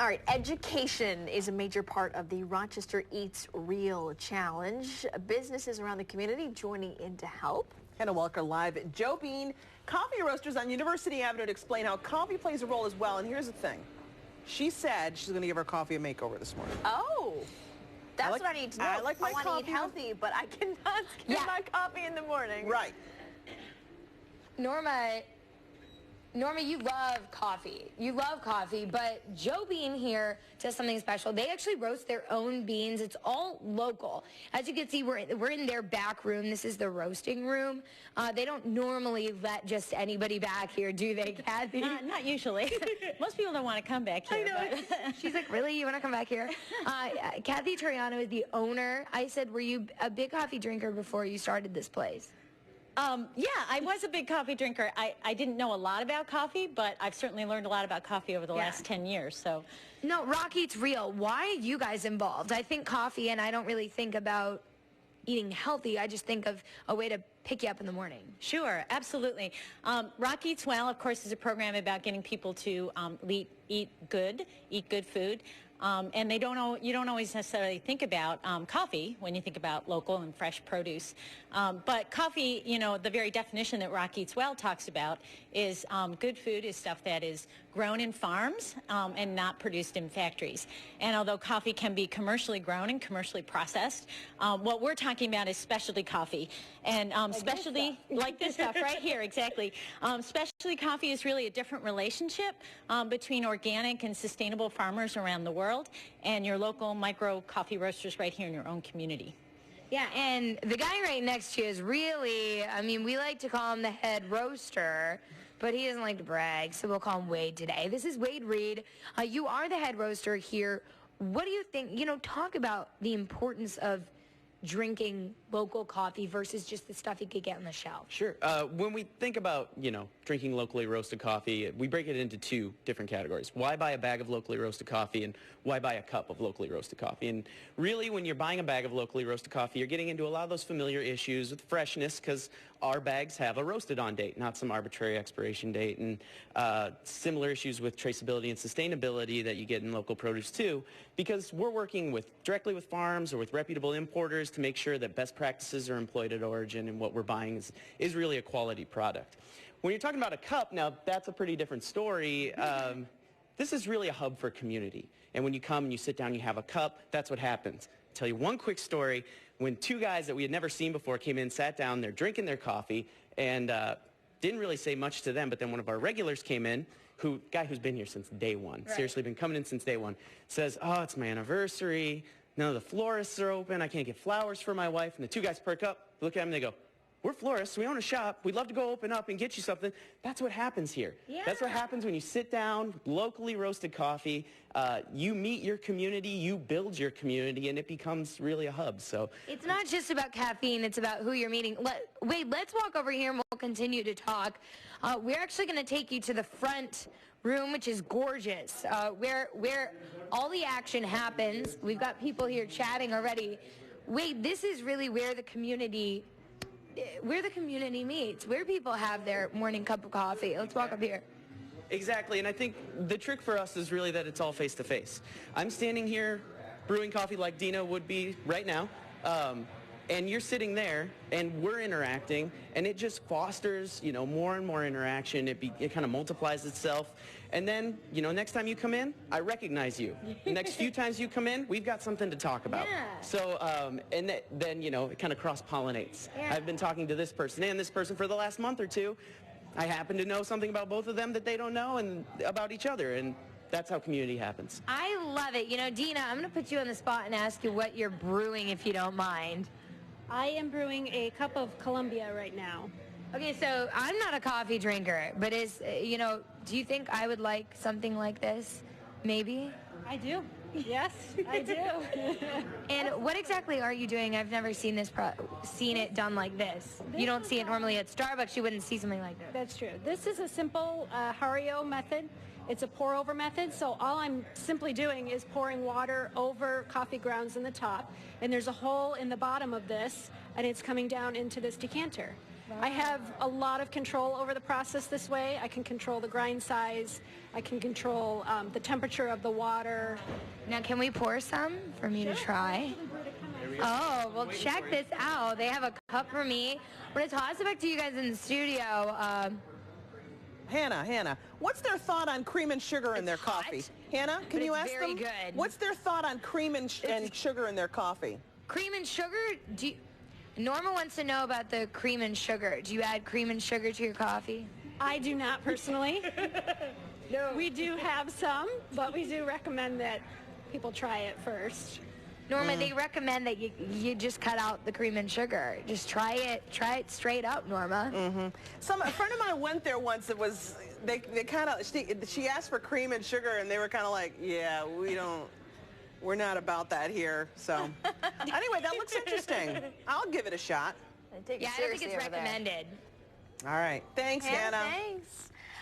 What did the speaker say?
All right, education is a major part of the Rochester Eats Real challenge. Businesses around the community joining in to help. Hannah Walker live at Joe Bean Coffee Roasters on University Avenue to explain how coffee plays a role as well. And here's the thing. She said she's going to give her coffee a makeover this morning. Oh, that's what I need to know. I like my want to eat healthy, but I cannot skip my coffee in the morning. Right. Norma, you love coffee. You love coffee, but Joe Bean here does something special. They actually roast their own beans. It's all local. As you can see, we're in their back room. This is the roasting room. They don't normally let just anybody back here, do they, Kathy? Not usually. Most people don't want to come back here. I know. She's like, really? You want to come back here? Kathy Toriano is the owner. I said, were you a big coffee drinker before you started this place? Yeah, I was a big coffee drinker. I didn't know a lot about coffee, but I've certainly learned a lot about coffee over the last 10 years. So, no, ROC Eats Real. Why are you guys involved? I think coffee, and I don't really think about eating healthy. I just think of a way to pick you up in the morning. Sure, absolutely. ROC Eats Well, of course, is a program about getting people to eat good food. And you don't always necessarily think about coffee when you think about local and fresh produce. But coffee, the very definition that ROC Eats Well talks about is good food is stuff that is grown in farms and not produced in factories. And although coffee can be commercially grown and commercially processed, what we're talking about is specialty coffee. And specialty, like this stuff right here, exactly. Specialty coffee is really a different relationship between organic and sustainable farmers around the world and your local micro coffee roasters right here in your own community. Yeah, and the guy right next to you is really, we like to call him the head roaster, but he doesn't like to brag, so we'll call him Wade today. This is Wade Reed. You are the head roaster here. What do you think, talk about the importance of drinking local coffee versus just the stuff you could get on the shelf? Sure. When we think about, drinking locally roasted coffee, we break it into two different categories. Why buy a bag of locally roasted coffee and why buy a cup of locally roasted coffee? And really, when you're buying a bag of locally roasted coffee, you're getting into a lot of those familiar issues with freshness because our bags have a roasted on date, not some arbitrary expiration date, and similar issues with traceability and sustainability that you get in local produce too, because we're working directly with farms or with reputable importers to make sure that best practices are employed at origin and what we're buying is really a quality product. When you're talking about a cup, now that's a pretty different story. This is really a hub for community. And when you come and you sit down and you have a cup, that's what happens. I'll tell you one quick story. When two guys that we had never seen before came in, sat down, they're drinking their coffee, and didn't really say much to them, but then one of our regulars came in, guy who's been here since day one, seriously been coming in since day one, says, oh, it's my anniversary, none of the florists are open, I can't get flowers for my wife, and the two guys perk up, look at him, and they go, we're florists, we own a shop, we'd love to go open up and get you something. That's what happens here. Yeah. That's what happens when you sit down, locally roasted coffee, you meet your community, you build your community, and it becomes really a hub. So it's not just about caffeine, it's about who you're meeting. Wait, let's walk over here and we'll continue to talk. We're actually going to take you to the front room, which is gorgeous, where all the action happens. We've got people here chatting already. Wait, this is really where the community meets, where people have their morning cup of coffee. Let's walk up here. Exactly, and I think the trick for us is really that it's all face-to-face. I'm standing here brewing coffee like Dina would be right now, and you're sitting there, and we're interacting, and it just fosters, more and more interaction. It kind of multiplies itself, and then, next time you come in, I recognize you. The next few times you come in, we've got something to talk about. Yeah. So, and then, it kind of cross-pollinates. Yeah. I've been talking to this person and this person for the last month or two. I happen to know something about both of them that they don't know and about each other, and that's how community happens. I love it. Dina, I'm going to put you on the spot and ask you what you're brewing, if you don't mind. I am brewing a cup of Columbia right now. Okay, so I'm not a coffee drinker, but do you think I would like something like this? Maybe? I do. Yes, I do. And what exactly are you doing? I've never seen it done like this. You don't see it normally at Starbucks. You wouldn't see something like this. That's true. This is a simple Hario method. It's a pour-over method, so all I'm simply doing is pouring water over coffee grounds in the top, and there's a hole in the bottom of this, and it's coming down into this decanter. I have a lot of control over the process this way. I can control the grind size. I can control the temperature of the water. Now, can we pour some for me to try? Oh, well, check this out. They have a cup for me. I'm going to toss it back to you guys in the studio. Hannah, what's their thought on cream and sugar in their coffee? hot, Hannah, can you ask them? very good. What's their thought on cream and sugar in their coffee? Cream and sugar? Norma wants to know about the cream and sugar. Do you add cream and sugar to your coffee? I do not personally. No. We do have some, but we do recommend that people try it first. Norma, they recommend that you just cut out the cream and sugar. Just try it straight up, Norma. A friend of mine went there once. They kind of, she asked for cream and sugar, and they were kind of like, yeah, we're not about that here. So anyway, that looks interesting. I'll give it a shot. Yeah, I don't think it's recommended. All right. Thanks, Hannah. Thanks.